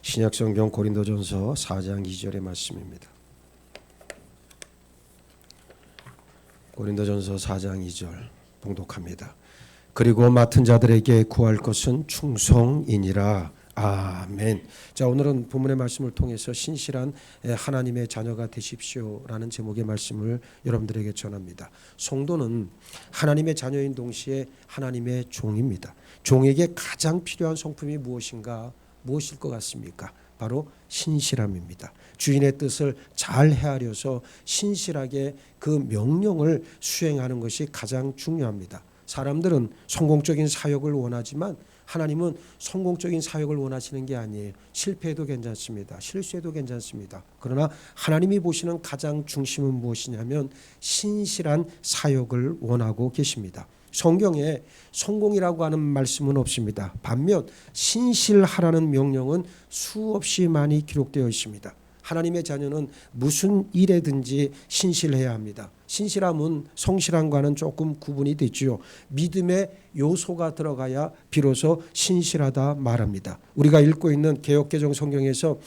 신약성경 고린도전서 4장 2절의 말씀입니다. 고린도전서 4장 2절 봉독합니다. 그리고 맡은 자들에게 구할 것은 충성이니라. 아멘. 자, 오늘은 본문의 말씀을 통해서 신실한 하나님의 자녀가 되십시오라는 제목의 말씀을 여러분들에게 전합니다. 성도는 하나님의 자녀인 동시에 하나님의 종입니다. 종에게 가장 필요한 성품이 무엇일 것 같습니까? 바로 신실함입니다. 주인의 뜻을 잘 헤아려서 신실하게 그 명령을 수행하는 것이 가장 중요합니다. 사람들은 성공적인 사역을 원하지만 하나님은 성공적인 사역을 원하시는 게 아니에요. 실패해도 괜찮습니다. 실수해도 괜찮습니다. 그러나 하나님이 보시는 가장 중심은 무엇이냐면 신실한 사역을 원하고 계십니다. 성경에 성공이라고 하는 말씀은 없습니다. 반면 신실하라는 명령은 수없이 많이 기록되어 있습니다. 하나님의 자녀는 무슨 일에든지 신실해야 합니다. 신실함은 성실함과는 조금 구분이 되지요. 믿음의 요소가 들어가야 비로소 신실하다 말합니다. 우리가 읽고 있는 개역개정 성경에서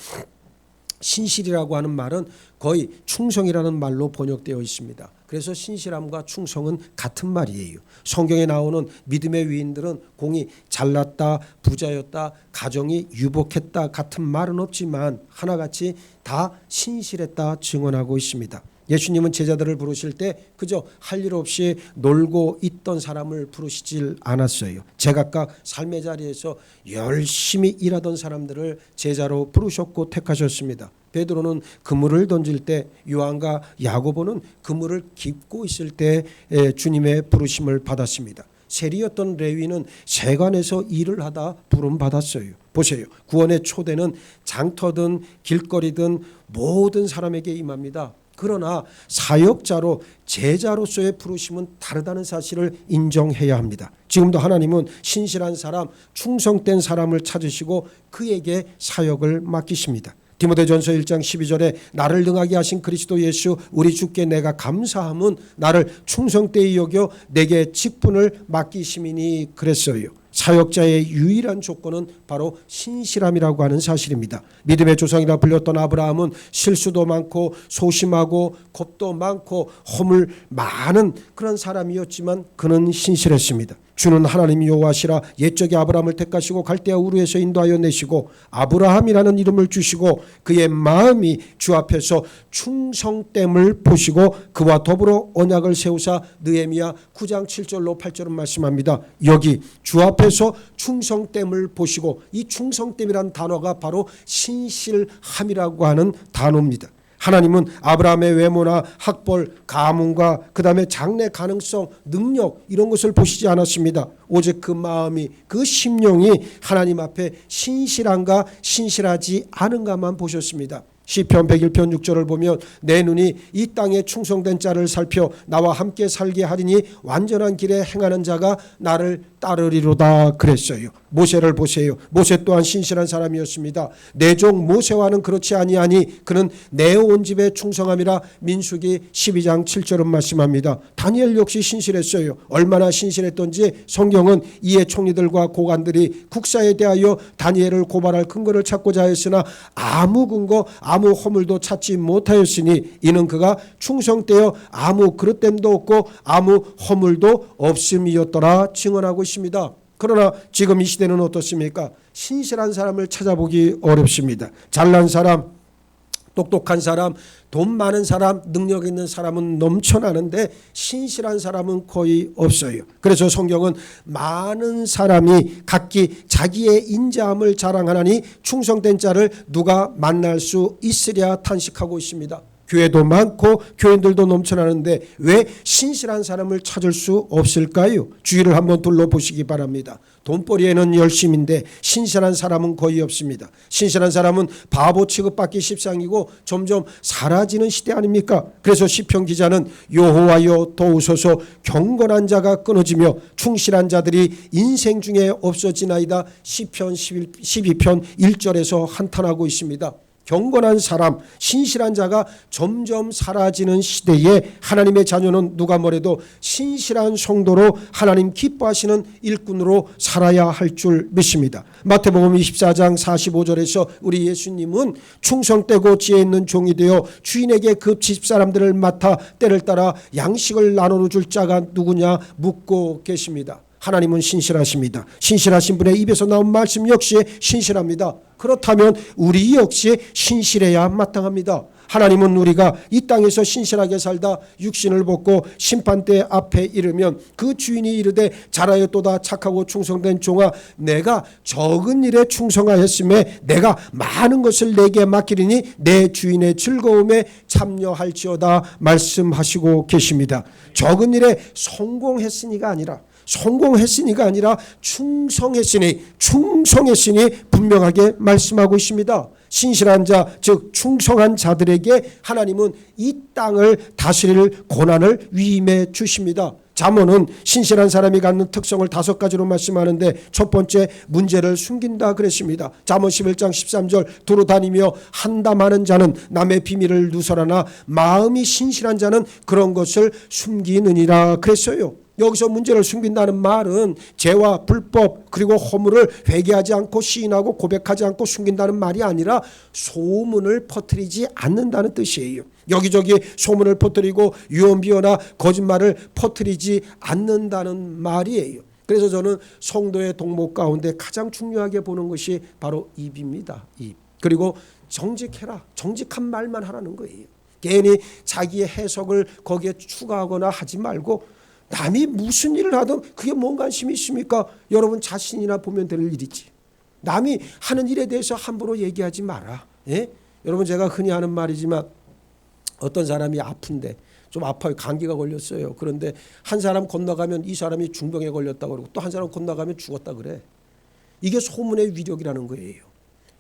신실이라고 하는 말은 거의 충성이라는 말로 번역되어 있습니다. 그래서 신실함과 충성은 같은 말이에요. 성경에 나오는 믿음의 위인들은 공이 잘났다, 부자였다, 가정이 유복했다 같은 말은 없지만 하나같이 다 신실했다 증언하고 있습니다. 예수님은 제자들을 부르실 때 그저 할 일 없이 놀고 있던 사람을 부르시질 않았어요. 제각각 삶의 자리에서 열심히 일하던 사람들을 제자로 부르셨고 택하셨습니다. 베드로는 그물을 던질 때, 요한과 야고보는 그물을 깁고 있을 때 주님의 부르심을 받았습니다. 세리였던 레위는 세관에서 일을 하다 부름 받았어요. 보세요. 구원의 초대는 장터든 길거리든 모든 사람에게 임합니다. 그러나 사역자로 제자로서의 부르심은 다르다는 사실을 인정해야 합니다. 지금도 하나님은 신실한 사람, 충성된 사람을 찾으시고 그에게 사역을 맡기십니다. 디모데전서 1장 12절에 나를 능하게 하신 그리스도 예수 우리 주께 내가 감사함은 나를 충성되이 여겨 내게 직분을 맡기심이니 그랬어요. 사역자의 유일한 조건은 바로 신실함이라고 하는 사실입니다. 믿음의 조상이라 불렸던 아브라함은 실수도 많고 소심하고 겁도 많고 허물 많은 그런 사람이었지만 그는 신실했습니다. 주는 하나님 여호와시라 옛적에 아브라함을 택하시고 갈대아 우르에서 인도하여 내시고 아브라함이라는 이름을 주시고 그의 마음이 주 앞에서 충성됨을 보시고 그와 더불어 언약을 세우사 느헤미야 9장 7절로 8절은 말씀합니다. 여기 주 앞에서 충성됨을 보시고 이 충성됨이란 단어가 바로 신실함이라고 하는 단어입니다. 하나님은 아브라함의 외모나 학벌, 가문과 그 다음에 장래 가능성, 능력 이런 것을 보시지 않았습니다. 오직 그 마음이, 그 심령이 하나님 앞에 신실한가 신실하지 않은가만 보셨습니다. 시편 101편 6절을 보면 내 눈이 이 땅에 충성된 자를 살펴 나와 함께 살게 하리니 완전한 길에 행하는 자가 나를 따르리로다 그랬어요. 모세를 보세요. 모세 또한 신실한 사람이었습니다. 내 종 모세와는 그렇지 아니하니 그는 내 온 집에 충성함이라 민수기 12장 7절은 말씀합니다. 다니엘 역시 신실했어요. 얼마나 신실했던지 성경은 이에 총리들과 고관들이 국사에 대하여 다니엘을 고발할 근거를 찾고자 했으나 아무 근거 아무 허물도 찾지 못하였으니 이는 그가 충성되어 아무 그릇됨도 없고 아무 허물도 없음이었더라 증언하고 있습니다. 그러나 지금 이 시대는 어떻습니까? 신실한 사람을 찾아보기 어렵습니다. 잘난 사람, 똑똑한 사람, 돈 많은 사람, 능력 있는 사람은 넘쳐나는데 신실한 사람은 거의 없어요. 그래서 성경은 많은 사람이 각기 자기의 인자함을 자랑하나니 충성된 자를 누가 만날 수 있으랴 탄식하고 있습니다. 교회도 많고 교인들도 넘쳐나는데 왜 신실한 사람을 찾을 수 없을까요? 주위를 한번 둘러보시기 바랍니다. 돈벌이에는 열심인데 신실한 사람은 거의 없습니다. 신실한 사람은 바보 취급받기 십상이고 점점 사라지는 시대 아닙니까? 그래서 시편 기자는 여호와여 도우소서 경건한 자가 끊어지며 충실한 자들이 인생 중에 없어지나이다 시편 12편 1절에서 한탄하고 있습니다. 경건한 사람, 신실한 자가 점점 사라지는 시대에 하나님의 자녀는 누가 뭐래도 신실한 성도로 하나님 기뻐하시는 일꾼으로 살아야 할 줄 믿습니다. 마태복음 24장 45절에서 우리 예수님은 충성되고 지혜 있는 종이 되어 주인에게 그 집사람들을 맡아 때를 따라 양식을 나누어 줄 자가 누구냐 묻고 계십니다. 하나님은 신실하십니다. 신실하신 분의 입에서 나온 말씀 역시 신실합니다. 그렇다면 우리 역시 신실해야 마땅합니다. 하나님은 우리가 이 땅에서 신실하게 살다 육신을 벗고 심판대 앞에 이르면 그 주인이 이르되 잘하였도다 착하고 충성된 종아 내가 적은 일에 충성하였음에 내가 많은 것을 내게 맡기리니 내 주인의 즐거움에 참여할지어다 말씀하시고 계십니다. 적은 일에 성공했으니가 아니라 충성했으니 분명하게 말씀하고 있습니다. 신실한 자, 즉 충성한 자들에게 하나님은 이 땅을 다스릴 고난을 위임해 주십니다. 잠언은 신실한 사람이 갖는 특성을 5가지로 말씀하는데 첫 번째 문제를 숨긴다 그랬습니다. 잠언 11장 13절 두루 다니며 한담하는 자는 남의 비밀을 누설하나 마음이 신실한 자는 그런 것을 숨기느니라 그랬어요. 여기서 문제를 숨긴다는 말은 죄와 불법 그리고 허물을 회개하지 않고 시인하고 고백하지 않고 숨긴다는 말이 아니라 소문을 퍼뜨리지 않는다는 뜻이에요. 여기저기 소문을 퍼뜨리고 유언비어나 거짓말을 퍼뜨리지 않는다는 말이에요. 그래서 저는 성도의 덕목 가운데 가장 중요하게 보는 것이 바로 입입니다. 입. 그리고 정직해라. 정직한 말만 하라는 거예요. 괜히 자기의 해석을 거기에 추가하거나 하지 말고 남이 무슨 일을 하든 그게 뭔 관심이 있습니까? 여러분 자신이나 보면 될 일이지. 남이 하는 일에 대해서 함부로 얘기하지 마라. 예? 여러분 제가 흔히 하는 말이지만 어떤 사람이 아픈데 좀 아파요. 감기가 걸렸어요. 그런데 한 사람 건너가면 이 사람이 중병에 걸렸다고 그러고 또 한 사람 건너가면 죽었다 그래. 이게 소문의 위력이라는 거예요.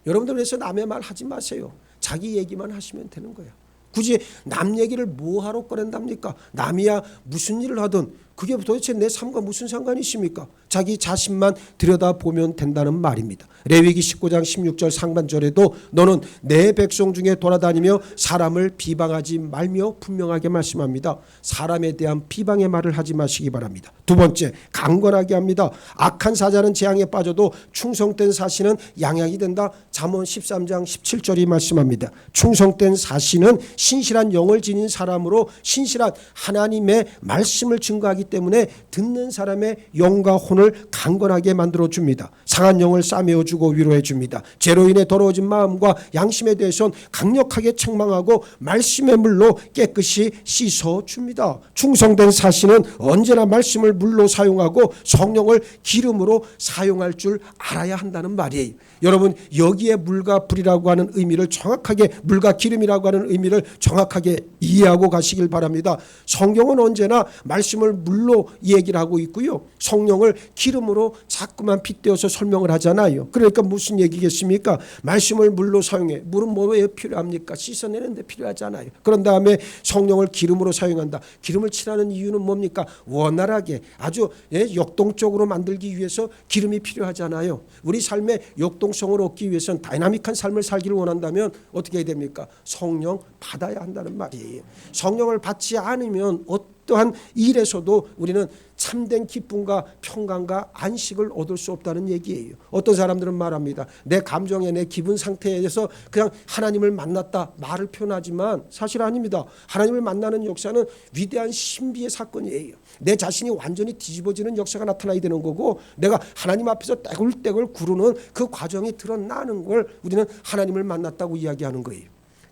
여러분들 그래서 남의 말 하지 마세요. 자기 얘기만 하시면 되는 거예요. 굳이 남 얘기를 뭐하러 꺼낸답니까? 남이야 무슨 일을 하든 그게 도대체 내 삶과 무슨 상관이 있습니까? 자기 자신만 들여다보면 된다는 말입니다. 레위기 19장 16절 상반절에도 너는 내 백성 중에 돌아다니며 사람을 비방하지 말며 분명하게 말씀합니다. 사람에 대한 비방의 말을 하지 마시기 바랍니다. 두 번째, 강건하게 합니다. 악한 사자는 재앙에 빠져도 충성된 사신은 양약이 된다. 잠언 13장 17절이 말씀합니다. 충성된 사신은 신실한 영을 지닌 사람으로 신실한 하나님의 말씀을 증거하기 때문에 듣는 사람의 영과 혼을 강건하게 만들어줍니다. 상한 영을 싸매어주고 위로해줍니다. 죄로 인해 더러워진 마음과 양심에 대해서는 강력하게 책망하고 말씀의 물로 깨끗이 씻어줍니다. 충성된 사신은 언제나 말씀을 물로 사용하고 성령을 기름으로 사용할 줄 알아야 한다는 말이에요. 여러분 여기에 물과 불이라고 하는 의미를 정확하게 물과 기름이라고 하는 의미를 정확하게 이해하고 가시길 바랍니다. 성경은 언제나 말씀을 물로 얘기를 하고 있고요. 성령을 기름으로 자꾸만 빗대어서 설명을 하잖아요. 그러니까 무슨 얘기겠습니까? 말씀을 물로 사용해. 물은 뭐에 필요합니까? 씻어내는 데 필요하잖아요. 그런 다음에 성령을 기름으로 사용한다. 기름을 칠하는 이유는 뭡니까? 원활하게 아주 역동적으로 만들기 위해서 기름이 필요하잖아요. 우리 삶의 역동성을 얻기 위해서는 다이나믹한 삶을 살기를 원한다면 어떻게 해야 됩니까? 성령 받아야 한다는 말이에요. 성령을 받지 않으면 또한 일에서도 우리는 참된 기쁨과 평강과 안식을 얻을 수 없다는 얘기예요. 어떤 사람들은 말합니다. 내 감정에 내 기분 상태에 대해서 그냥 하나님을 만났다 말을 표현하지만 사실 아닙니다. 하나님을 만나는 역사는 위대한 신비의 사건이에요. 내 자신이 완전히 뒤집어지는 역사가 나타나야 되는 거고 내가 하나님 앞에서 떼굴떼굴 구르는 그 과정이 드러나는 걸 우리는 하나님을 만났다고 이야기하는 거예요.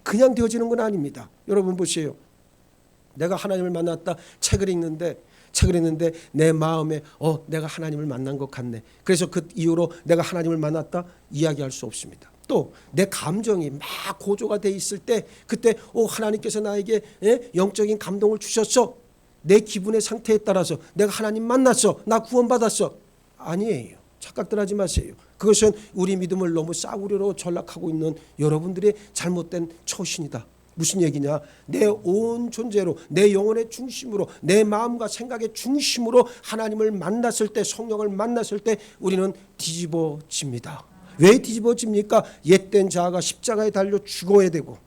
그냥 되어지는 건 아닙니다. 여러분 보세요. 내가 하나님을 만났다 책을 읽는데 내 마음에 내가 하나님을 만난 것 같네. 그래서 그 이후로 내가 하나님을 만났다 이야기할 수 없습니다. 또 내 감정이 막 고조가 돼 있을 때 그때 하나님께서 나에게 영적인 감동을 주셨어. 내 기분의 상태에 따라서 내가 하나님 만났어. 나 구원받았어. 아니에요. 착각들 하지 마세요. 그것은 우리 믿음을 너무 싸구려로 전락하고 있는 여러분들의 잘못된 처신이다. 무슨 얘기냐? 내 온 존재로 내 영혼의 중심으로 내 마음과 생각의 중심으로 하나님을 만났을 때 성령을 만났을 때 우리는 뒤집어집니다. 왜 뒤집어집니까? 옛된 자아가 십자가에 달려 죽어야 되고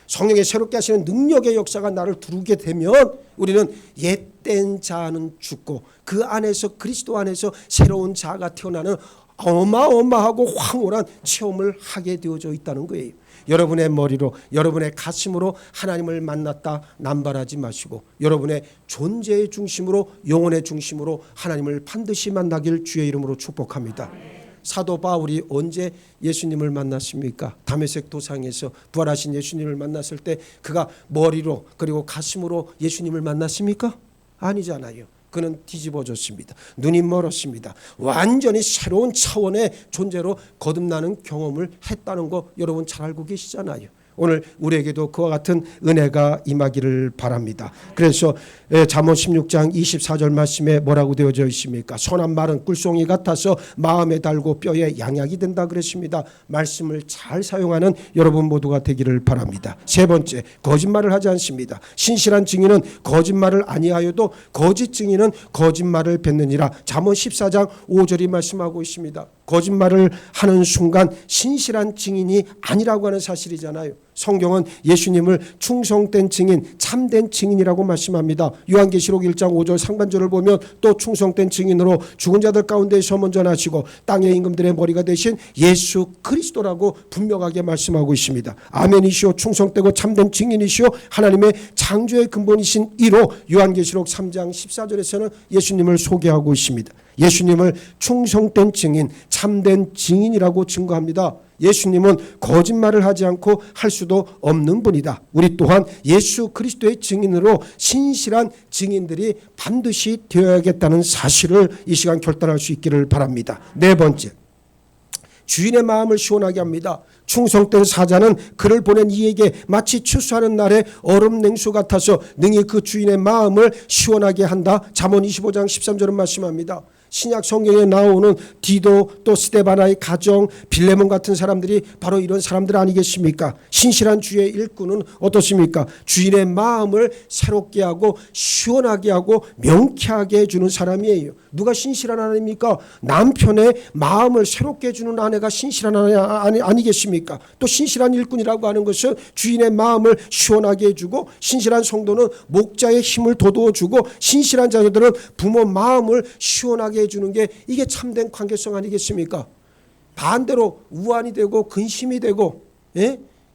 성령의 새롭게 하시는 능력의 역사가 나를 두르게 되면 우리는 옛된 자아는 죽고 그 안에서 그리스도 안에서 새로운 자아가 태어나는 어마어마하고 황홀한 체험을 하게 되어져 있다는 거예요. 여러분의 머리로 여러분의 가슴으로 하나님을 만났다 남발하지 마시고 여러분의 존재의 중심으로 영혼의 중심으로 하나님을 반드시 만나길 주의 이름으로 축복합니다. 사도 바울이 언제 예수님을 만났습니까? 다메섹 도상에서 부활하신 예수님을 만났을 때 그가 머리로 그리고 가슴으로 예수님을 만났습니까? 아니잖아요. 그는 뒤집어졌습니다. 눈이 멀었습니다. 완전히 새로운 차원의 존재로 거듭나는 경험을 했다는 거 여러분 잘 알고 계시잖아요. 오늘 우리에게도 그와 같은 은혜가 임하기를 바랍니다. 그래서 잠언 16장 24절 말씀에 뭐라고 되어져 있습니까? 선한 말은 꿀송이 같아서 마음에 달고 뼈에 양약이 된다 그랬습니다. 말씀을 잘 사용하는 여러분 모두가 되기를 바랍니다. 세 번째, 거짓말을 하지 않습니다. 신실한 증인은 거짓말을 아니하여도 거짓 증인은 거짓말을 뱉느니라. 잠언 14장 5절이 말씀하고 있습니다. 거짓말을 하는 순간 신실한 증인이 아니라고 하는 사실이잖아요. 성경은 예수님을 충성된 증인, 참된 증인이라고 말씀합니다. 요한계시록 1장 5절 상반절을 보면 또 충성된 증인으로 죽은 자들 가운데 서문 전하시고 땅의 임금들의 머리가 되신 예수 그리스도라고 분명하게 말씀하고 있습니다. 아멘이시오, 충성되고 참된 증인이시오, 하나님의 창조의 근본이신 이로 요한계시록 3장 14절에서는 예수님을 소개하고 있습니다. 예수님을 충성된 증인, 참된 증인이라고 증거합니다. 예수님은 거짓말을 하지 않고 할 수도 없는 분이다. 우리 또한 예수 그리스도의 증인으로 신실한 증인들이 반드시 되어야겠다는 사실을 이 시간 결단할 수 있기를 바랍니다. 네 번째, 주인의 마음을 시원하게 합니다. 충성된 사자는 그를 보낸 이에게 마치 추수하는 날에 얼음 냉수 같아서 능히 그 주인의 마음을 시원하게 한다. 잠언 25장 13절은 말씀합니다. 신약 성경에 나오는 디도 또 스데바나의 가정, 빌레몬 같은 사람들이 바로 이런 사람들 아니겠습니까? 신실한 주의 일꾼은 어떻습니까? 주인의 마음을 새롭게 하고 시원하게 하고 명쾌하게 해주는 사람이에요. 누가 신실한 아내입니까? 남편의 마음을 새롭게 해주는 아내가 신실한 아내 아니겠습니까? 또 신실한 일꾼이라고 하는 것은 주인의 마음을 시원하게 해주고, 신실한 성도는 목자의 힘을 돋워주고, 신실한 자녀들은 부모 마음을 시원하게 해주는 게 이게 참된 관계성 아니겠습니까? 반대로 우환이 되고 근심이 되고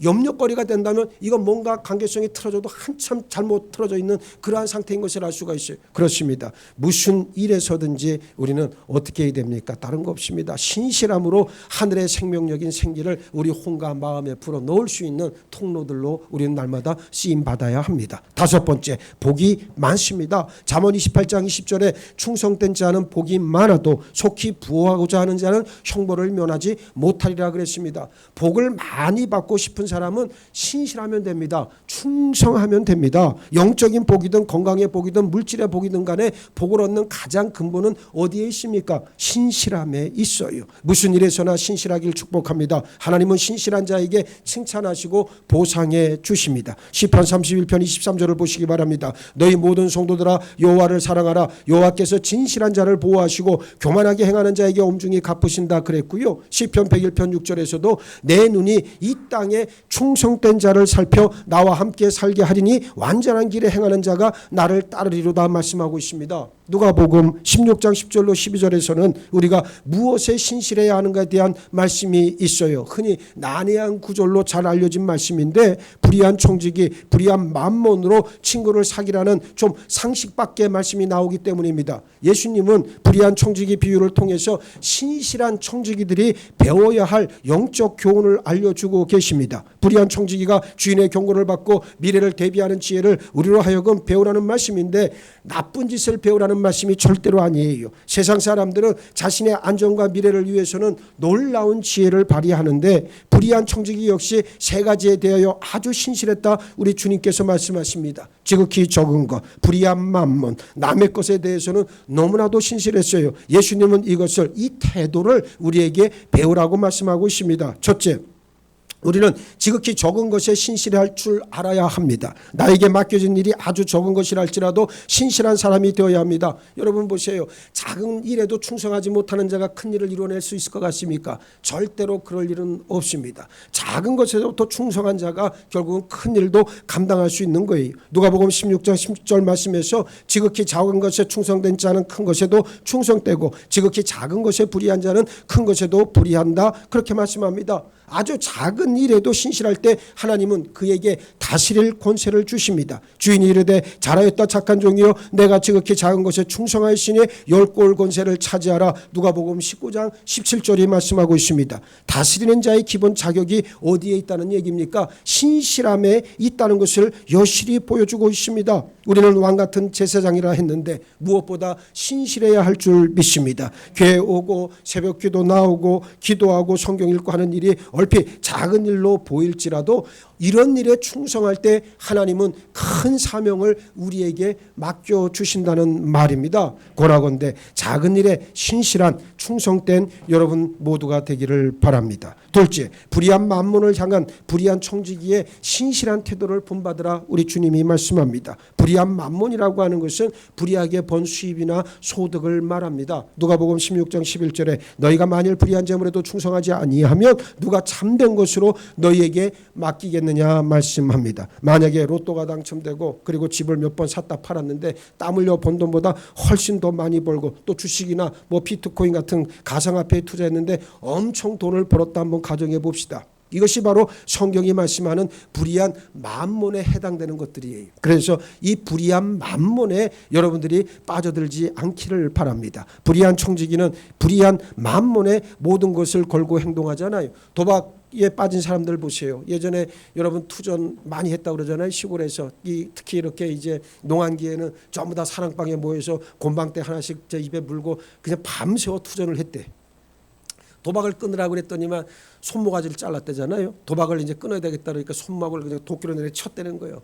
염려거리가 된다면 이건 뭔가 관계성이 틀어져도 한참 잘못 틀어져 있는 그러한 상태인 것을 알 수가 있어요. 그렇습니다. 무슨 일에서든지 우리는 어떻게 해야 됩니까? 다른 거 없습니다. 신실함으로 하늘의 생명력인 생기를 우리 혼과 마음에 불어넣을 수 있는 통로들로 우리는 날마다 쓰임받아야 합니다. 다섯 번째, 복이 많습니다. 잠언 28장 20절에 충성된 자는 복이 많아도 속히 부호하고자 하는 자는 형벌을 면하지 못하리라 그랬습니다. 복을 많이 받고 싶은 사람은 신실하면 됩니다. 충성하면 됩니다. 영적인 복이든 건강의 복이든 물질의 복이든 간에 복을 얻는 가장 근본은 어디에 있습니까? 신실함에 있어요. 무슨 일에서나 신실하길 축복합니다. 하나님은 신실한 자에게 칭찬하시고 보상해 주십니다. 시편 31편 23절을 보시기 바랍니다. 너희 모든 성도들아 여호와를 사랑하라. 여호와께서 진실한 자를 보호하시고 교만하게 행하는 자에게 엄중히 갚으신다 그랬고요. 시편 101편 6절에서도 내 눈이 이 땅에 충성된 자를 살펴 나와 함께 살게 하리니 완전한 길에 행하는 자가 나를 따르리로다 말씀하고 있습니다. 누가복음 16장 10절로 12절에서는 우리가 무엇에 신실해야 하는가에 대한 말씀이 있어요. 흔히 난해한 구절로 잘 알려진 말씀인데, 불의한 청지기, 불의한 맘몬으로 친구를 사귀라는 좀 상식 밖의 말씀이 나오기 때문입니다. 예수님은 불의한 청지기 비유를 통해서 신실한 청지기들이 배워야 할 영적 교훈을 알려주고 계십니다. 불의한 청지기가 주인의 경고를 받고 미래를 대비하는 지혜를 우리로 하여금 배우라는 말씀인데, 나쁜 짓을 배우라는 말씀이 절대로 아니에요. 세상 사람들은 자신의 안전과 미래를 위해서는 놀라운 지혜를 발휘하는데, 불의한 청지기 역시 세 가지에 대하여 아주 신실했다 우리 주님께서 말씀하십니다. 지극히 적은 것, 불의한 맘몬, 남의 것에 대해서는 너무나도 신실했어요. 예수님은 이 태도를 우리에게 배우라고 말씀하고 있습니다. 첫째, 우리는 지극히 적은 것에 신실할 줄 알아야 합니다. 나에게 맡겨진 일이 아주 적은 것이라 할지라도 신실한 사람이 되어야 합니다. 여러분 보세요. 작은 일에도 충성하지 못하는 자가 큰 일을 이뤄낼 수 있을 것 같습니까? 절대로 그럴 일은 없습니다. 작은 것에서부터 충성한 자가 결국은 큰 일도 감당할 수 있는 거예요. 누가복음 16장 16절 말씀에서 지극히 작은 것에 충성된 자는 큰 것에도 충성되고 지극히 작은 것에 불의한 자는 큰 것에도 불의한다. 그렇게 말씀합니다. 아주 작은 일에도 신실할 때 하나님은 그에게 다스릴 권세를 주십니다. 주인이 이르되 잘하였다 착한 종이여 내가 지극히 작은 것에 충성하였으니 10골 권세를 차지하라. 누가복음 19장 17절이 말씀하고 있습니다. 다스리는 자의 기본 자격이 어디에 있다는 얘기입니까? 신실함에 있다는 것을 여실히 보여주고 있습니다. 우리는 왕같은 제사장이라 했는데 무엇보다 신실해야 할 줄 믿습니다. 교회 오고 새벽기도 나오고 기도하고 성경 읽고 하는 일이 얼핏 작은 일로 보일지라도 이런 일에 충성할 때 하나님은 큰 사명을 우리에게 맡겨주신다는 말입니다. 고라건대 작은 일에 신실한 충성된 여러분 모두가 되기를 바랍니다. 둘째, 불의한 만몬을 향한 불의한 청지기의 신실한 태도를 본받으라 우리 주님이 말씀합니다. 불의한 만몬이라고 하는 것은 불의하게 번 수입이나 소득을 말합니다. 누가복음 16장 11절에 너희가 만일 불의한 재물에도 충성하지 아니하면 누가 참된 것으로 너희에게 맡기겠느냐 말씀합니다. 만약에 로또가 당첨되고 그리고 집을 몇 번 샀다 팔았는데 땀 흘려 번 돈보다 훨씬 더 많이 벌고 또 주식이나 뭐 비트코인 같은 가상화폐에 투자했는데 엄청 돈을 벌었다 한번 가정해 봅시다. 이것이 바로 성경이 말씀하는 불의한 만몬에 해당되는 것들이에요. 그래서 이 불의한 만몬에 여러분들이 빠져들지 않기를 바랍니다. 불의한 청지기는 불의한 만몬에 모든 것을 걸고 행동하잖아요. 도박에 빠진 사람들 보세요. 예전에 여러분 투전 많이 했다고 그러잖아요. 시골에서 특히 이렇게 이제 농한기에는 전부 다 사랑방에 모여서 곰방대 하나씩 입에 물고 그냥 밤새워 투전을 했대. 도박을 끊으라고 그랬더니만 손모가지를 잘랐대잖아요. 도박을 이제 끊어야 되겠다 그러니까 손목을 그냥 도끼로 내려 쳤대는 거예요.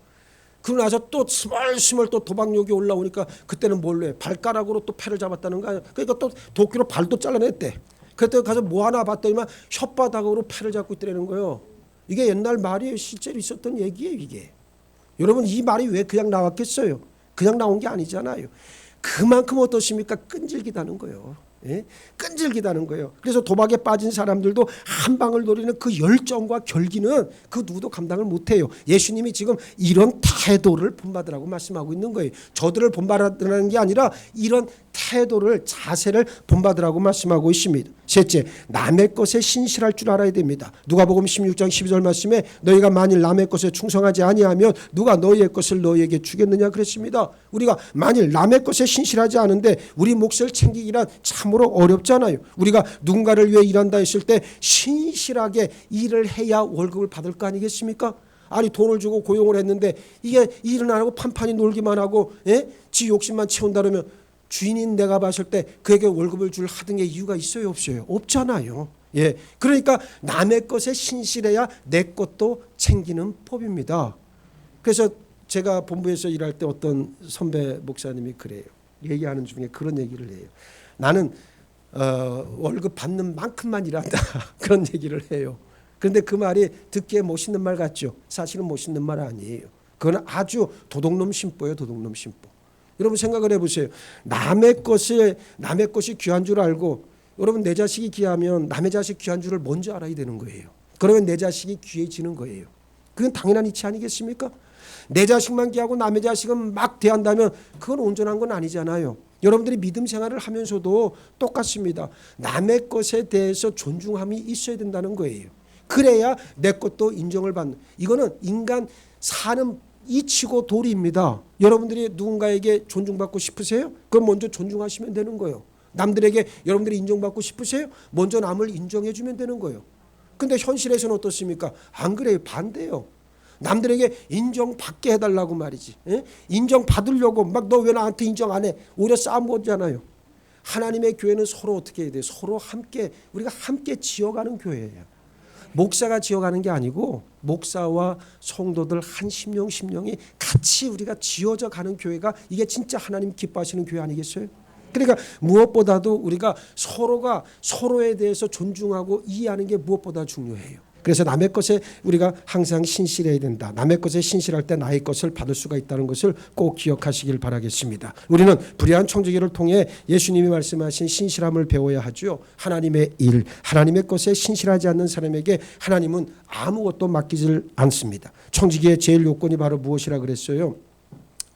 그러고 나서 또 스멀스멀 또 도박욕이 올라오니까 그때는 뭘로 해? 발가락으로 또 패를 잡았다는 거야. 그러니까 또 도끼로 발도 잘라냈대. 그때 가서 뭐 하나 봤더니만 혓바닥으로 패를 잡고 있더라는 거예요. 이게 옛날 말이에요. 실제로 있었던 얘기예요. 이게. 여러분 이 말이 왜 그냥 나왔겠어요? 그냥 나온 게 아니잖아요. 그만큼 어떻습니까? 끈질기다는 거예요. 예? 끈질기다는 거예요. 그래서 도박에 빠진 사람들도 한 방을 노리는 그 열정과 결기는 그 누구도 감당을 못해요. 예수님이 지금 이런 태도를 본받으라고 말씀하고 있는 거예요. 저들을 본받으라는 게 아니라 이런 태도를 자세를 본받으라고 말씀하고 있습니다. 셋째, 남의 것에 신실할 줄 알아야 됩니다. 누가복음 16장 12절 말씀에 너희가 만일 남의 것에 충성하지 아니하면 누가 너희의 것을 너희에게 주겠느냐 그랬습니다. 우리가 만일 남의 것에 신실하지 않은데 우리 몫을 챙기기란 참으로 어렵잖아요. 우리가 누군가를 위해 일한다 했을 때 신실하게 일을 해야 월급을 받을 거 아니겠습니까? 아니 돈을 주고 고용을 했는데 이게 일은 안 하고 판판히 놀기만 하고 지 욕심만 채운다 그러면 주인인 내가 봤을 때 그에게 월급을 줄 하등의 이유가 있어요 없어요? 없잖아요. 예, 그러니까 남의 것에 신실해야 내 것도 챙기는 법입니다. 그래서 제가 본부에서 일할 때 어떤 선배 목사님이 그래요. 얘기하는 중에 그런 얘기를 해요. 나는 월급 받는 만큼만 일한다 그런 얘기를 해요. 그런데 그 말이 듣기에 멋있는 말 같죠. 사실은 멋있는 말 아니에요. 그건 아주 도둑놈 심보예요. 도둑놈 심보. 여러분 생각을 해보세요. 남의 것이 귀한 줄 알고 여러분 내 자식이 귀하면 남의 자식 귀한 줄을 먼저 알아야 되는 거예요. 그러면 내 자식이 귀해지는 거예요. 그건 당연한 이치 아니겠습니까? 내 자식만 귀하고 남의 자식은 막 대한다면 그건 온전한 건 아니잖아요. 여러분들이 믿음 생활을 하면서도 똑같습니다. 남의 것에 대해서 존중함이 있어야 된다는 거예요. 그래야 내 것도 인정을 받는. 이거는 인간 사는 이치고 도리입니다. 여러분들이 누군가에게 존중받고 싶으세요? 그럼 먼저 존중하시면 되는 거예요. 남들에게 여러분들이 인정받고 싶으세요? 먼저 남을 인정해 주면 되는 거예요. 근데 현실에서는 어떻습니까? 안 그래요. 반대요. 남들에게 인정받게 해달라고 말이지. 인정받으려고 막 너 왜 나한테 인정 안 해? 오히려 싸움 거잖아요. 하나님의 교회는 서로 어떻게 해야 돼요? 서로 함께 우리가 함께 지어가는 교회예요. 목사가 지어가는 게 아니고 목사와 성도들 한 심령이 같이 우리가 지어져 가는 교회가 이게 진짜 하나님 기뻐하시는 교회 아니겠어요? 그러니까 무엇보다도 우리가 서로가 서로에 대해서 존중하고 이해하는 게 무엇보다 중요해요. 그래서 남의 것에 우리가 항상 신실해야 된다. 남의 것에 신실할 때 나의 것을 받을 수가 있다는 것을 꼭 기억하시길 바라겠습니다. 우리는 불의한 청지기를 통해 예수님이 말씀하신 신실함을 배워야 하죠. 하나님의 일, 하나님의 것에 신실하지 않는 사람에게 하나님은 아무것도 맡기질 않습니다. 청지기의 제일 요건이 바로 무엇이라 그랬어요?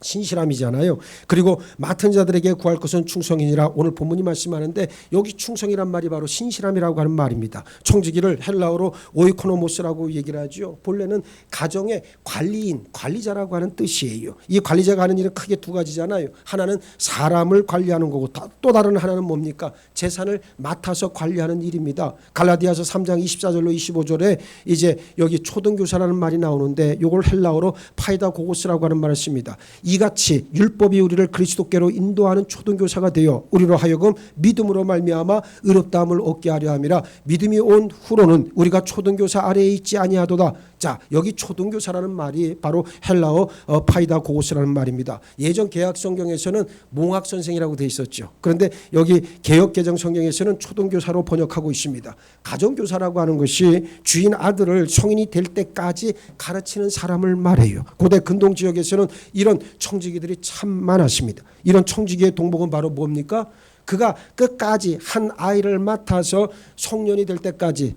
신실함이잖아요. 그리고 맡은 자들에게 구할 것은 충성이니라. 오늘 본문이 말씀하는데 여기 충성이란 말이 바로 신실함이라고 하는 말입니다. 청지기를 헬라어로 오이코노모스라고 얘기를 하죠. 본래는 가정의 관리인, 관리자라고 하는 뜻이에요. 이 관리자가 하는 일은 크게 두 가지잖아요. 하나는 사람을 관리하는 거고 또 다른 하나는 뭡니까? 재산을 맡아서 관리하는 일입니다. 갈라디아서 3장 24절로 25절에 이제 여기 초등교사라는 말이 나오는데 이걸 헬라어로 파이다고고스라고 하는 말을 씁니다. 이같이 율법이 우리를 그리스도께로 인도하는 초등교사가 되어 우리로 하여금 믿음으로 말미암아 의롭다함을 얻게 하려 함이라. 믿음이 온 후로는 우리가 초등교사 아래에 있지 아니하도다. 자, 여기 초등교사라는 말이 바로 헬라어 파이다고고스라는 말입니다. 예전 개약 성경에서는 몽학 선생이라고 돼 있었죠. 그런데 여기 개역 개정 성경에서는 초등교사로 번역하고 있습니다. 가정교사라고 하는 것이 주인 아들을 성인이 될 때까지 가르치는 사람을 말해요. 고대 근동 지역에서는 이런 청지기들이 참 많았습니다. 이런 청지기의 동복은 바로 뭡니까? 그가 끝까지 한 아이를 맡아서 성년이 될 때까지,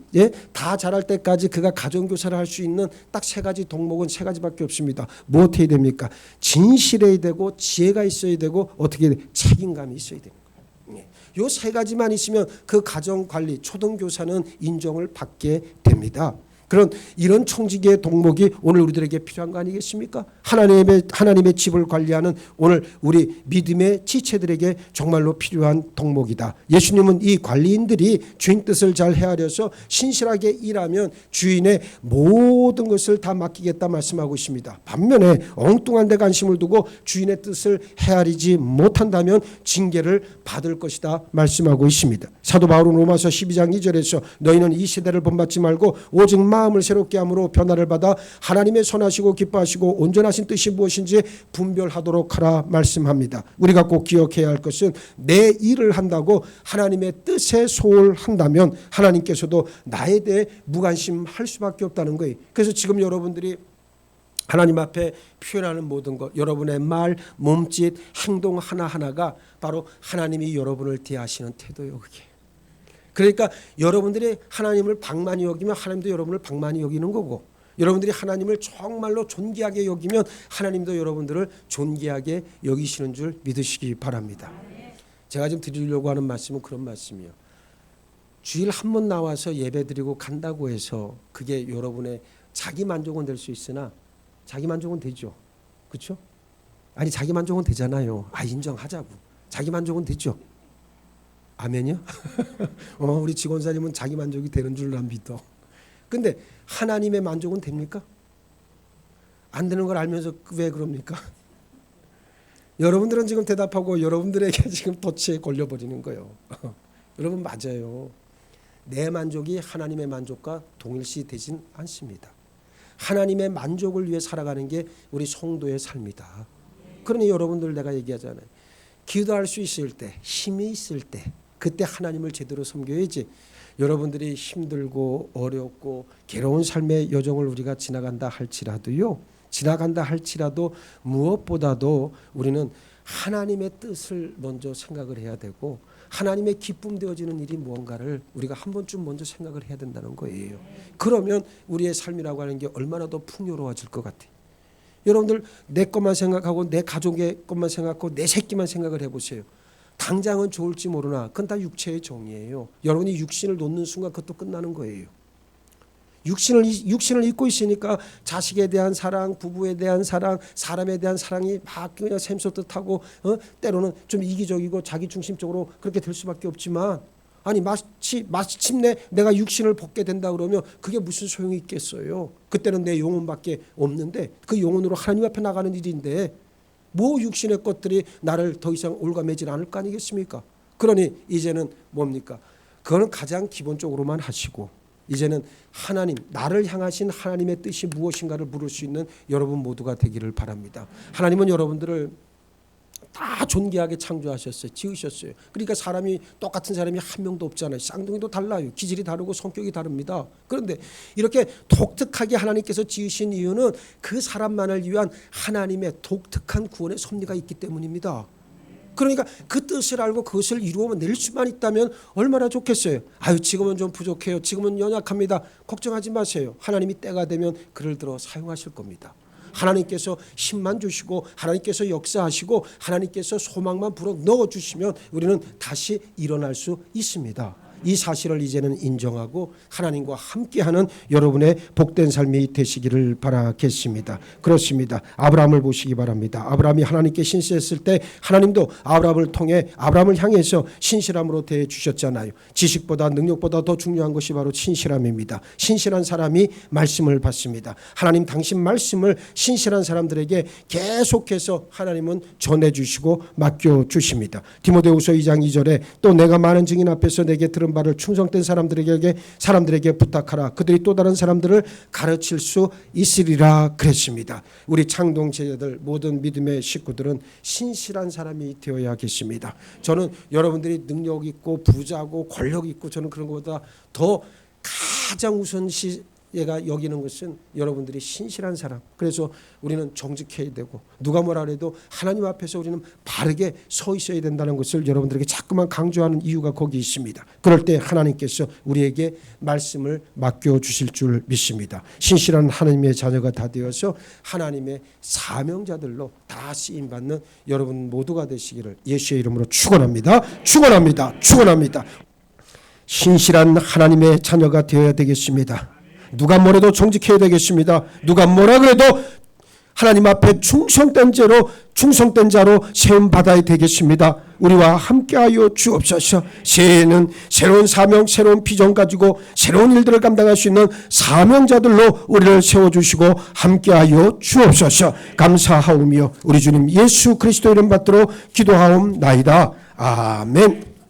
다 자랄 때까지 그가 가정교사를 할 수 있는 딱 세 가지 동목은 세 가지밖에 없습니다. 무엇 해야 됩니까? 진실해야 되고 지혜가 있어야 되고 어떻게 책임감이 있어야 됩니다. 요 세 가지만 있으면 그 가정관리 초등교사는 인정을 받게 됩니다. 그런 이런 청지기의 동목이 오늘 우리들에게 필요한 거 아니겠습니까? 하나님의 집을 관리하는 오늘 우리 믿음의 지체들에게 정말로 필요한 동목이다. 예수님은 이 관리인들이 주인 뜻을 잘 헤아려서 신실하게 일하면 주인의 모든 것을 다 맡기겠다 말씀하고 있습니다. 반면에 엉뚱한 데 관심을 두고 주인의 뜻을 헤아리지 못한다면 징계를 받을 것이다 말씀하고 있습니다. 사도 바울은 로마서 12장 2절에서 너희는 이 시대를 본받지 말고 오직 마음을 새롭게 함으로 변화를 받아 하나님의 선하시고 기뻐하시고 온전하신 뜻이 무엇인지 분별하도록 하라 말씀합니다. 우리가 꼭 기억해야 할 것은 내 일을 한다고 하나님의 뜻에 소홀한다면 하나님께서도 나에 대해 무관심할 수밖에 없다는 거예요. 그래서 지금 여러분들이 하나님 앞에 표현하는 모든 것, 여러분의 말, 몸짓, 행동 하나하나가 바로 하나님이 여러분을 대하시는 태도예요. 그게. 그러니까 여러분들이 하나님을 방만히 여기면 하나님도 여러분을 방만히 여기는 거고, 여러분들이 하나님을 정말로 존귀하게 여기면 하나님도 여러분들을 존귀하게 여기시는 줄 믿으시기 바랍니다. 제가 지금 드리려고 하는 말씀은 그런 말씀이에요. 주일 한 번 나와서 예배드리고 간다고 해서 그게 여러분의 자기 만족은 될 수 있으나 자기 만족은 되죠. 그렇죠? 아니 자기 만족은 되잖아요. 인정하자고. 자기 만족은 되죠. 아멘이요? 우리 직원사님은 자기 만족이 되는 줄 난 믿어. 근데 하나님의 만족은 됩니까? 안 되는 걸 알면서 왜 그럽니까? 여러분들은 지금 대답하고 여러분들에게 지금 덫에 걸려버리는 거예요. 여러분 맞아요. 내 만족이 하나님의 만족과 동일시 되진 않습니다. 하나님의 만족을 위해 살아가는 게 우리 성도의 삶이다. 그러니 여러분들 내가 얘기하잖아요. 기도할 수 있을 때, 힘이 있을 때 그때 하나님을 제대로 섬겨야지. 여러분들이 힘들고 어렵고 괴로운 삶의 여정을 우리가 지나간다 할지라도 무엇보다도 우리는 하나님의 뜻을 먼저 생각을 해야 되고 하나님의 기쁨 되어지는 일이 무언가를 우리가 한 번쯤 먼저 생각을 해야 된다는 거예요. 그러면 우리의 삶이라고 하는 게 얼마나 더 풍요로워질 것 같아요. 여러분들 내 것만 생각하고 내 가족의 것만 생각하고 내 새끼만 생각을 해보세요. 당장은 좋을지 모르나 그건 다 육체의 정의예요. 여러분이 육신을 놓는 순간 그것도 끝나는 거예요. 육신을 잊고 있으니까 자식에 대한 사랑, 부부에 대한 사랑, 사람에 대한 사랑이 막 그냥 샘솟듯하고 때로는 좀 이기적이고 자기 중심적으로 그렇게 될 수밖에 없지만 아니 마침내 내가 육신을 벗게 된다 그러면 그게 무슨 소용이 있겠어요. 그때는 내 영혼밖에 없는데 그 영혼으로 하나님 앞에 나가는 일인데 뭐 육신의 것들이 나를 더 이상 올가매질 않을 거 아니겠습니까? 그러니 이제는 뭡니까? 그거는 가장 기본적으로만 하시고 이제는 하나님, 나를 향하신 하나님의 뜻이 무엇인가를 물을 수 있는 여러분 모두가 되기를 바랍니다. 하나님은 여러분들을 다 존귀하게 창조하셨어요. 지으셨어요. 그러니까 사람이 똑같은 사람이 한 명도 없잖아요. 쌍둥이도 달라요. 기질이 다르고 성격이 다릅니다. 그런데 이렇게 독특하게 하나님께서 지으신 이유는 그 사람만을 위한 하나님의 독특한 구원의 섭리가 있기 때문입니다. 그러니까 그 뜻을 알고 그것을 이루어낼 수만 있다면 얼마나 좋겠어요. 아유, 지금은 좀 부족해요. 지금은 연약합니다. 걱정하지 마세요. 하나님이 때가 되면 그를 들어 사용하실 겁니다. 하나님께서 힘만 주시고 하나님께서 역사하시고 하나님께서 소망만 불어 넣어주시면 우리는 다시 일어날 수 있습니다. 이 사실을 이제는 인정하고 하나님과 함께하는 여러분의 복된 삶이 되시기를 바라겠습니다. 그렇습니다. 아브라함을 보시기 바랍니다. 아브라함이 하나님께 신실했을 때 하나님도 아브라함을 통해 아브라함을 향해서 신실함으로 대해 주셨잖아요. 지식보다 능력보다 더 중요한 것이 바로 신실함입니다. 신실한 사람이 말씀을 받습니다. 하나님 당신 말씀을 신실한 사람들에게 계속해서 하나님은 전해주시고 맡겨주십니다. 디모데후서 2장 2절에 또 내가 많은 증인 앞에서 내게 들은 바를 충성된 사람들에게 부탁하라. 그들이 또 다른 사람들을 가르칠 수 있으리라 그랬습니다. 우리 창동 제자들 모든 믿음의 식구들은 신실한 사람이 되어야겠습니다. 저는 여러분들이 능력 있고 부자고 권력 있고 저는 그런 것보다 더 가장 우선시가 여기는 것은 여러분들이 신실한 사람. 그래서 우리는 정직해야 되고 누가 뭐라 해도 하나님 앞에서 우리는 바르게 서 있어야 된다는 것을 여러분들에게 자꾸만 강조하는 이유가 거기 있습니다. 그럴 때 하나님께서 우리에게 말씀을 맡겨주실 줄 믿습니다. 신실한 하나님의 자녀가 다 되어서 하나님의 사명자들로 다 쓰임받는 여러분 모두가 되시기를 예수의 이름으로 축원합니다. 축원합니다. 축원합니다. 신실한 하나님의 자녀가 되어야 되겠습니다. 누가 뭐래도 정직해야 되겠습니다. 누가 뭐라 그래도 하나님 앞에 충성된 자로 세움 받아야 되겠습니다. 우리와 함께하여 주옵소서. 새해에는 새로운 사명, 새로운 비전 가지고 새로운 일들을 감당할 수 있는 사명자들로 우리를 세워주시고 함께하여 주옵소서. 감사하오며 우리 주님 예수 그리스도 이름 받들어 기도하옵나이다. 아멘.